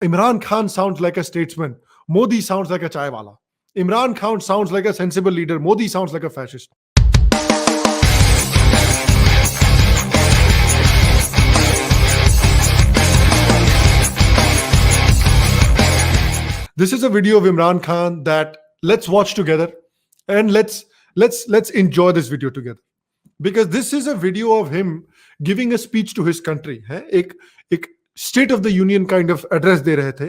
Imran Khan sounds like a statesman. Modi sounds like a chai wala. Imran Khan sounds like a sensible leader. Modi sounds like a fascist. This is a video of Imran Khan that let's watch together, and let's enjoy this video together, because this is a video of him giving a speech to his country. है एक state of the union kind of address दे रहे थे,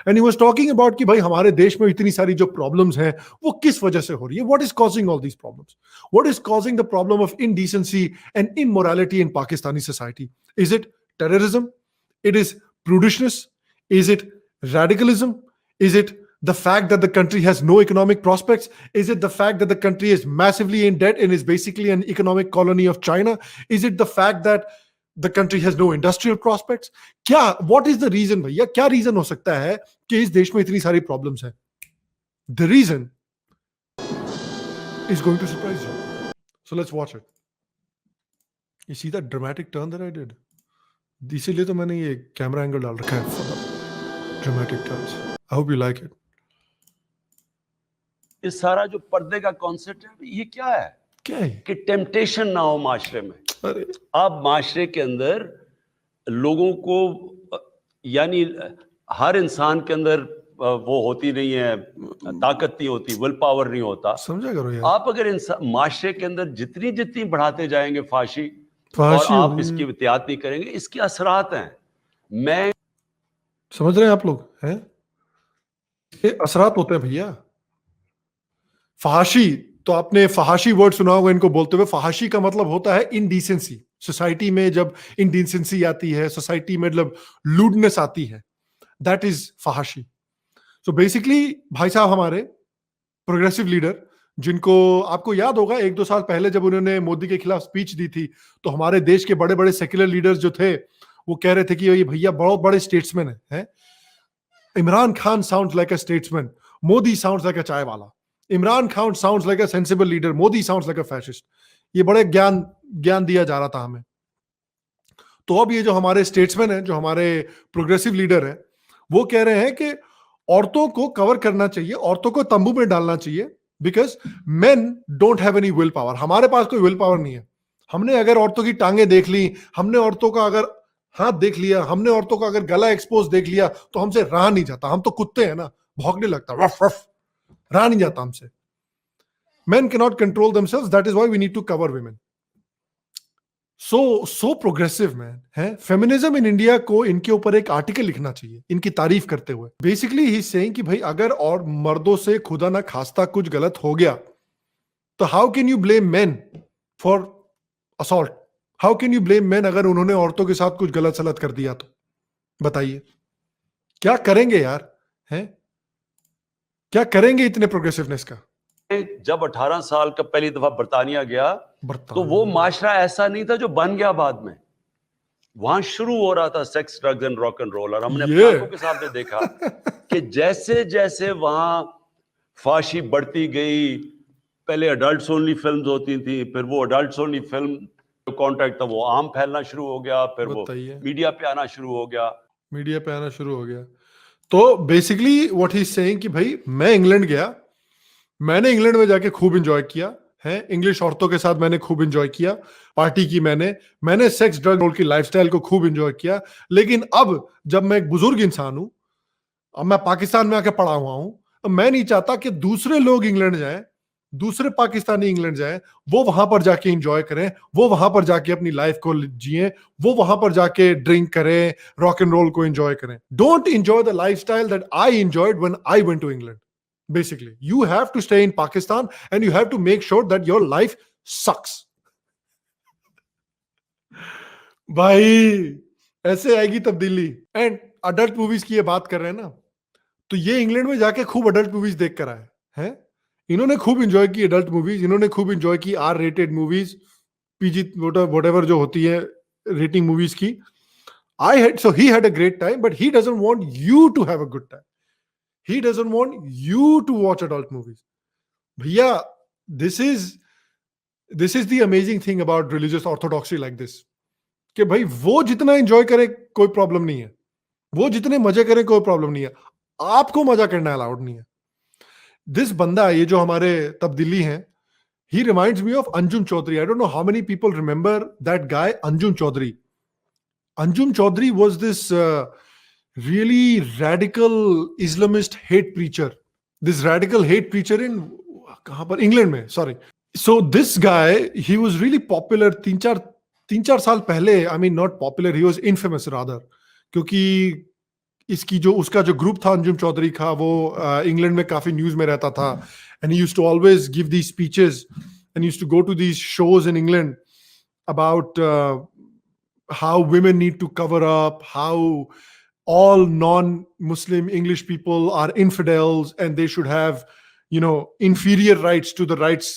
and he was talking about कि भाई हमारे देश में इतनी सारी जो प्रॉब्लम्स हैं वो किस वजह से हो रही है. What is causing all these problems? What is causing the problem of indecency and immorality in Pakistani society? Is it terrorism? It is prudishness? Is it radicalism? Is it the fact that the country has no economic prospects? Is it the fact that the country is massively in debt and is basically an economic colony of China? Is it the fact that the country has no industrial prospects? क्या what is the reason भैया? क्या reason हो सकता है कि इस देश में इतनी सारी problems हैं? The reason is going to surprise you. So let's watch it. You see that dramatic turn that I did? इसीलिए तो मैंने ये कैमरा एंगल डाल रखा है for the dramatic turns. I hope you like it. इस सारा जो पर्दे का कॉन्सेप्ट है ये क्या है? क्या है? कि टेम्पटेशन ना हो माशरे में. अरे अब माशरे के अंदर लोगों को यानी हर इंसान के अंदर वो होती नहीं है, ताकत नहीं होती, विल पावर नहीं होता. समझा करो यार. आप अगर माशरे के अंदर जितनी जितनी बढ़ाते जाएंगे फांसी फांसी और आप होगी. इसकी एहतियात नहीं करेंगे, इसके असरात हैं. मैं समझ रहे हैं आप लोग हैं? ये असरात होते हैं भैया. फहाशी, तो आपने फहाशी वर्ड सुना होगा इनको बोलते हुए. फहाशी का मतलब होता है इनडिसेंसी. सोसाइटी में जब इनडिसेंसी आती है, सोसाइटी में मतलब लूडनेस आती है, दैट इज फहाशी. सो बेसिकली भाई साहब हमारे प्रोग्रेसिव लीडर, जिनको आपको याद होगा 1-2 साल पहले जब उन्होंने मोदी के खिलाफ स्पीच दी थी, तो हमारे देश के बड़े बड़े सेक्युलर लीडर्स जो थे वो कह रहे थे कि ये भैया बहुत बड़े स्टेट्समैन है. इमरान खान साउंड्स लाइक अ स्टेट्समैन. मोदी साउंड्स लाइक अ चाय वाला. Imran Khan sounds like a sensible leader. Modi sounds like a fascist. ये बड़े ज्ञान दिया जा रहा था हमें. तो अब ये जो हमारे स्टेट्समैन हैं, जो हमारे प्रोग्रेसिव लीडर हैं, वो कह रहे हैं कि औरतों को कवर करना चाहिए, औरतों को तंबू में डालना चाहिए, because main don't have any will power. हमारे पास कोई विल पावर नहीं है. हमने अगर औरतों की टांगे देख ली, हमने औरतों का अगर हाथ देख लिया, हमने औरतों का अगर गला एक्सपोज देख लिया, तो हमसे रहा नहीं जाता. हम तो कुत्ते हैं ना, भौंकने लगता, रफ रफ, रहा नहीं जाता हमसे. Men cannot control themselves. That is why we need to cover women. So progressive man है. फेमिनिज्म इन इंडिया को इनके ऊपर एक आर्टिकल लिखना चाहिए इनकी तारीफ करते हुए. बेसिकली ही सेइंग कि भाई अगर और मर्दों से खुदा ना खास्ता कुछ गलत हो गया, तो how can you blame main for assault? How can you blame main अगर उन्होंने औरतों के साथ कुछ गलत सलत कर दिया? तो बताइए क्या करेंगे यार? हैं क्या करेंगे इतने प्रोग्रेसिवनेस का? जब 18 साल का पहली दफा बर्तानिया गया, तो वो माशरा ऐसा नहीं था जो बन गया बाद में. वहां शुरू हो रहा था sex, drugs and rock and roll. और हमने अपनी आंखों के सामने देखा कि जैसे जैसे वहां फाशी बढ़ती गई, पहले अडल्ट्स ओनली फिल्म्स होती थी, फिर वो अडल्ट्स ओनली फिल्म जो कॉन्ट्रैक्ट था वो आम फैलना शुरू हो गया, फिर वो मीडिया पे आना शुरू हो गया. तो basically what he is saying कि भाई मैं इंग्लैंड गया, मैंने इंग्लैंड में जाके खूब एंजॉय किया है. इंग्लिश औरतों के साथ मैंने खूब एंजॉय किया, पार्टी की मैंने सेक्स ड्रग रोल की लाइफस्टाइल को खूब एंजॉय किया. लेकिन अब जब मैं एक बुजुर्ग इंसान हूं, अब मैं पाकिस्तान में आके पड़ा हुआ हूं, तो मैं नहीं चाहता कि दूसरे लोग इंग्लैंड जाएं, दूसरे पाकिस्तानी इंग्लैंड जाएं, वो वहां पर जाके एंजॉय करें, वो वहां पर जाके अपनी लाइफ को जिए, वो वहां पर जाके ड्रिंक करें, रॉक एंड रोल को एंजॉय करें. Don't enjoy the lifestyle that I enjoyed when I went to England. Basically, you have to stay in Pakistan and you have to make sure that your life sucks. भाई ऐसे आएगी तब्दीली. And adult movies की ये बात कर रहे हैं ना, तो ये इंग्लैंड में जाके खूब अडल्ट मूवीज देख कर आए हैं. इन्होंने खूब एंजॉय की अडल्ट मूवीज, इन्होंने खूब एंजॉय की R rated movies, PG whatever जो होती है रेटिंग मूवीज की. So he had a great time, but he doesn't want you to have a good time. He doesn't want you to watch adult movies. Bhaiya, this is the amazing thing about religious orthodoxy like this. कि भाई वो जितना enjoy करे कोई problem नहीं है, वो जितने मजे करें कोई प्रॉब्लम नहीं है, आपको मजा करना अलाउड नहीं है। दिस बंदा, ये जो हमारे तब्दीली हैं, he reminds me of Anjum Chaudhary. I don't know how many people remember that guy, Anjum Chaudhary. Anjum Chaudhary was this really radical Islamist hate preacher. This radical hate preacher in कहाँ पर, England में, sorry. So this guy, he was really popular तीन चार साल पहले. I mean not popular, he was infamous rather, क्योंकि इसकी जो उसका जो ग्रुप था अंजुम चौधरी का, वो इंग्लैंड में काफी न्यूज में रहता था, and he used to always give these speeches and used to go to these shows in England about how women need to cover up, how all non-Muslim English people are infidels and they should have, inferior rights to the rights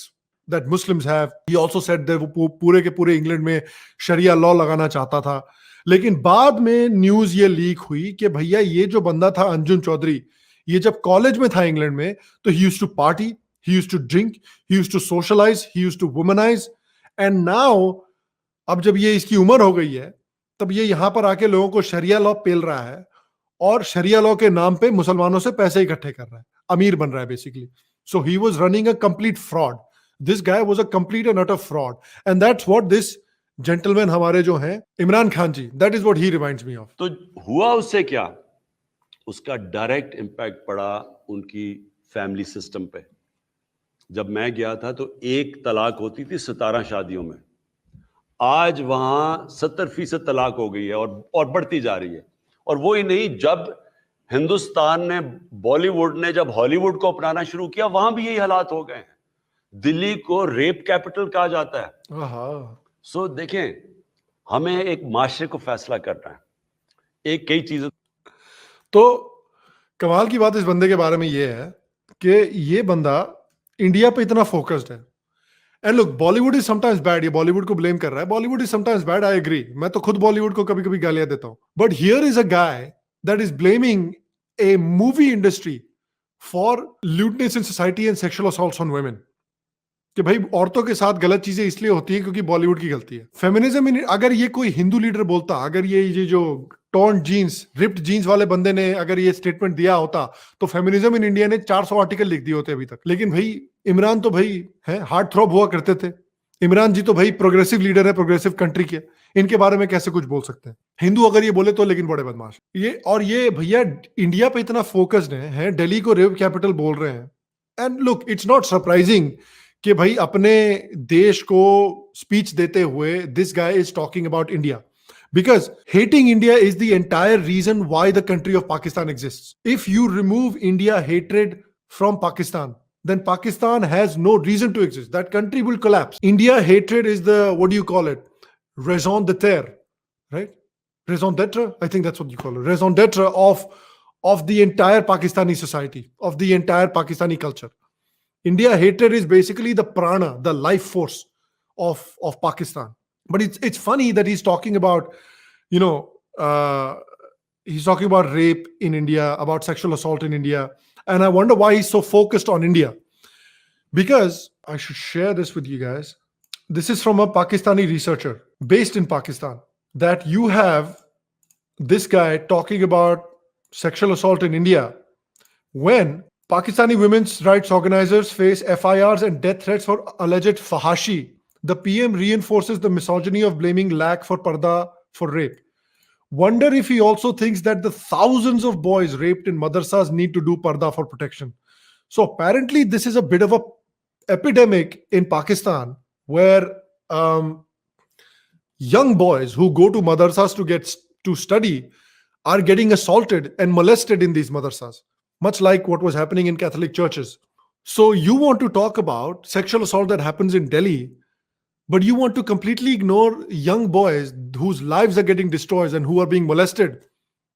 that Muslims have. He also said that वो पूरे के पूरे England में शरिया law लगाना चाहता था. लेकिन बाद में न्यूज ये लीक हुई कि भैया ये जो बंदा था अंजुम चौधरी, ये जब कॉलेज में था इंग्लैंड में, तो he used to party, he used to drink, he used to socialise, he used to womanise. And now, अब जब ये इसकी उम्र हो गई है, तब ये यहां पर आके लोगों को शरिया लॉ पेल रहा है और शरिया लॉ के नाम पे मुसलमानों से पैसे इकट्ठे कर रहा है, अमीर बन रहा है basically. So he was running a complete fraud. This guy was a complete and utter fraud, and that's what this gentleman हमारे जो हैं Imran Khan ji, that is what he reminds me of. तो हुआ उससे क्या? उसका डायरेक्ट इंपैक्ट पड़ा उनकी फैमिली सिस्टम पे. जब मैं गया था तो 1 तलाक होती थी 17 शादियों में. आज वहां 70% तलाक हो गई है और बढ़ती जा रही है. और वो ही नहीं, जब हिंदुस्तान ने, बॉलीवुड ने जब हॉलीवुड को अपनाना शुरू किया, वहां भी यही हालात हो गए हैं. दिल्ली को रेप कैपिटल कहा जाता है. सो देखें, हमें एक माशरे को फैसला करना है. कई चीजें. तो कमाल की बात इस बंदे के बारे में ये है कि ये बंदा इंडिया पे इतना फोकस्ड है. And look, Bollywood is sometimes bad. ये बॉलीवुड को ब्लेम कर रहा है. Bollywood is sometimes bad, I agree. मैं तो खुद बॉलीवुड को कभी कभी गालियां देता हूं. But here is a guy that is blaming A movie industry for lewdness in society and sexual assaults on women. कि भाई औरतों के साथ गलत चीजें इसलिए होती है क्योंकि बॉलीवुड की गलती है. फेमिनिज्म, अगर ये कोई हिंदू लीडर बोलता, अगर ये जो टॉर्न जीन्स, रिप्ड जीन्स वाले बंदे ने अगर ये स्टेटमेंट दिया होता, तो फेमिनिज्म इन इंडिया ने 400 आर्टिकल लिख दिए होते अभी तक. लेकिन भाई इमरान तो भाई है, हार्ट थ्रॉब हुआ करते थे. इमरान जी तो भाई प्रोग्रेसिव लीडर है, प्रोग्रेसिव कंट्री के. इनके बारे में कैसे कुछ बोल सकते हैं? हिंदू अगर ये बोले तो, लेकिन बड़े बदमाश ये भैया इंडिया पे इतना फोकस्ड है, दिल्ली को रेप कैपिटल बोल रहे हैं. And look, it's not surprising कि भाई अपने देश को स्पीच देते हुए this guy is talking about India, because hating India is the entire reason why the country of Pakistan exists. If you remove India hatred from Pakistan, then Pakistan has no reason to exist. That country will collapse. India hatred is the, what do you call it, raison d'etre, right? Raison d'etre, I think that's what you call it, raison d'etre of the entire Pakistani society, of the entire Pakistani culture. India hatred is basically the prana, the life force of Pakistan. But it's funny that he's talking about, he's talking about rape in India, about sexual assault in India. And I wonder why he's so focused on India. Because I should share this with you guys. This is from a Pakistani researcher based in Pakistan, that you have this guy talking about sexual assault in India when Pakistani women's rights organizers face FIRs and death threats for alleged fahashi. The PM reinforces the misogyny of blaming lack for parda for rape. Wonder if he also thinks that the thousands of boys raped in madrasas need to do parda for protection. So apparently this is a bit of a epidemic in Pakistan, where young boys who go to madrasas to study are getting assaulted and molested in these madrasas, much like what was happening in Catholic churches. So you want to talk about sexual assault that happens in Delhi, but you want to completely ignore young boys whose lives are getting destroyed and who are being molested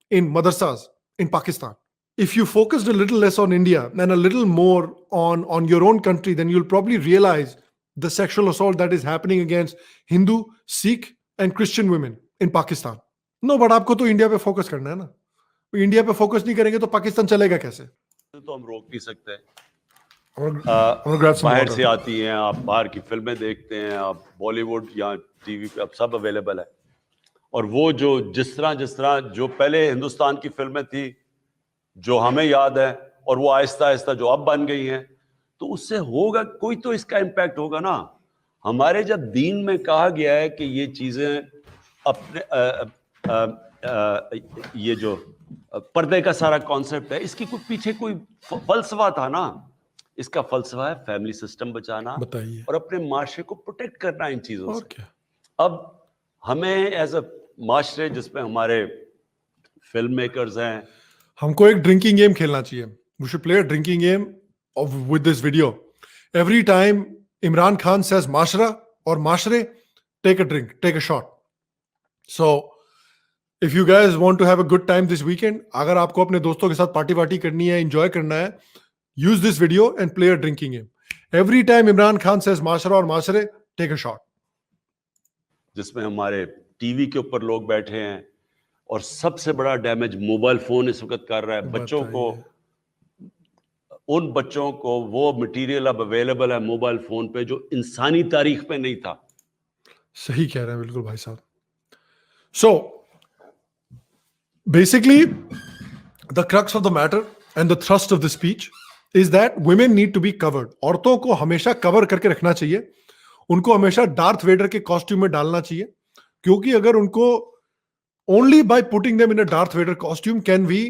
in madrasas in Pakistan. If you focused a little less on India and a little more on your own country, then you'll probably realize the sexual assault that is happening against Hindu, Sikh and Christian women in Pakistan. No, but आपको तो India पे focus करना है ना. India पे focus नहीं करेंगे तो पाकिस्तान चलेगा कैसे? तो हम रोक नहीं सकते. बाहर से आती हैं, आप बाहर की फिल्में देखते हैं, आप बॉलीवुड या टीवी पे अब सब अवेलेबल है. और वो जो जिस तरह जो पहले हिंदुस्तान की फिल्में थी जो हमें याद है और वो आहिस्ता आहिस्ता जो अब बन गई हैं, तो उससे होगा, कोई तो इसका इम्पैक्ट होगा ना। हमारे जब दीन में कहा गया है कि ये चीजें अपने ये जो पर्दे का सारा कॉन्सेप्ट है, इसकी कोई पीछे कोई फलसफा था ना। इसका फलसफा है फैमिली सिस्टम बचाना और अपने माशरे को प्रोटेक्ट करना इन चीजों से। क्या? अब हमें एज अ माशरे जिसमें हमारे फिल्म मेकर्स हैं, हमको एक ड्रिंकिंग गेम खेलना चाहिए। We should play a drinking game with this video. Every time Imran Khan says माशरा और माशरे, take a drink, take a shot. So if you guys want to have a good time this weekend, अगर आपको अपने दोस्तों के साथ पार्टी करनी है, एंजॉय करना है, use this video and play a drinking game. Every time Imran Khan says माशरा और माशरे, टेक अ शॉट। जिसमें हमारे टीवी के ऊपर लोग बैठे हैं और सबसे बड़ा डैमेज मोबाइल फोन इस वक्त कर रहा है बच्चों को। उन बच्चों को वो मटेरियल अब अवेलेबल है मोबाइल फोन पे जो इंसानी तारीख में नहीं था। सही कह रहे हैं बिल्कुल भाई साहब। So basically the crux of the matter and the thrust of the speech is that women need to be covered. औरतों को हमेशा कवर करके रखना चाहिए, उनको हमेशा डार्थ वेडर के कॉस्ट्यूम में डालना चाहिए, क्योंकि अगर उनको only by putting them in a Darth Vader costume can we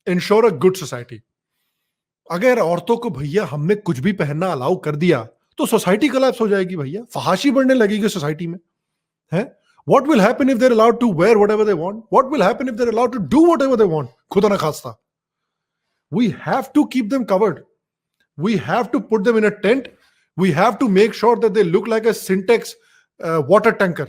ensure a good society. अगर औरतों को भैया हमने कुछ भी पहनना अलाउ कर दिया तो सोसाइटी कोलैप्स हो जाएगी भैया, फहाशी बढ़ने लगेगी सोसाइटी में, है? What will happen if they're allowed to wear whatever they want? What will happen if they're allowed to do whatever they want? खुदा ना खास्ता. We have to keep them covered. We have to put them in a tent. We have to make sure that they look like a Syntex water tanker.